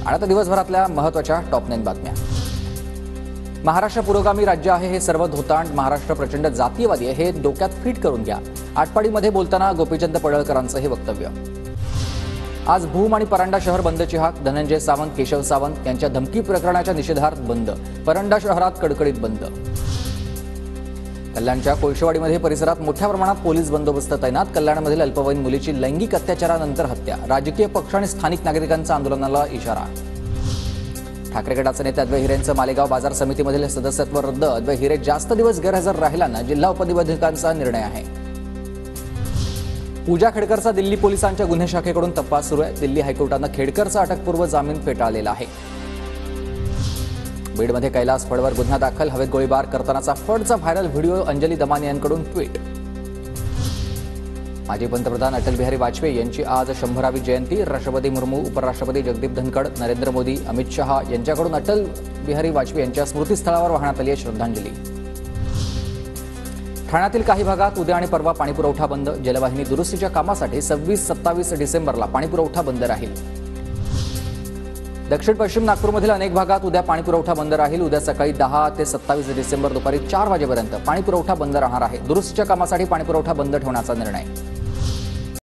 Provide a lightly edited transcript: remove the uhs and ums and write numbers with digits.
आणि आता दिवसभरातल्या महत्त्वाच्या टॉप 9 बातम्या। महाराष्ट्र पुरोगामी राज्य आहे हे सर्व धोतांड, महाराष्ट्र प्रचंड जातीयवादी आहे हे डोक्यात फिट करून घ्या। आटपाडीमध्ये बोलताना गोपीचंद पडळकरांचं हे वक्तव्य। आज भूम आणि परांडा शहर बंदची हाक, धनंजय सावंत, केशव सावंत यांच्या धमकी प्रकरणाच्या निषेधार्थ बंद, परांडा शहरात कडकडीत बंद। कल्याणच्या कोळशेवाडीमध्ये परिसरात मोठ्या प्रमाणात पोलीस बंदोबस्त तैनात, कल्याणमधील अल्पवयीन मुलीची लैंगिक अत्याचारानंतर हत्या, राजकीय पक्ष आणि स्थानिक नागरिकांचा आंदोलनाला इशारा। ठाकरे गटाचे नेते अद्वै हिरेंचं मालेगाव बाजार समितीमधील सदस्यत्व रद्द, अद्वै हिरे जास्त दिवस गैरहजर राहिल्यानं जिल्हा उपनिबंधकांचा निर्णय आहे। पूजा खेडकरचा दिल्ली पोलिसांच्या गुन्हे शाखेकडून तपास सुरू आहे, दिल्ली हायकोर्टानं खेडकरचा अटकपूर्व जामीन फेटाळलेला आहे। बीडमध्ये कैलास फडवर गुन्हा दाखल, हवेत गोळीबार करतानाचा फडचा व्हायरल व्हिडिओ, अंजली दमानी यांकडून ट्विट। माजी पंतप्रधान अटल बिहारी वाजपेयी यांची आज 100वी जयंती, राष्ट्रपती मुर्मू, उपराष्ट्रपती जगदीप धनखड, नरेंद्र मोदी, अमित शहा यांच्याकडून अटल बिहारी वाजपेयी यांच्या स्मृतीस्थळावर वाहण्यात आली आहे श्रद्धांजली। ठाण्यातील काही भागात उद्या आणि परवा पाणीपुरवठा बंद, जलवाहिनी दुरुस्तीच्या कामासाठी 26-27 डिसेंबरला पाणीपुरवठा बंद राहील। दक्षिण पश्चिम नागपूरमधील अनेक भागात उद्या पाणीपुरवठा बंद राहील, उद्या सकाळी 10 ते 27 डिसेंबर दुपारी 4 वाजेपर्यंत पाणीपुरवठा बंद राहणार आहे। दुरुस्तीच्या कामासाठी पाणीपुरवठा बंद ठेवण्याचा निर्णय।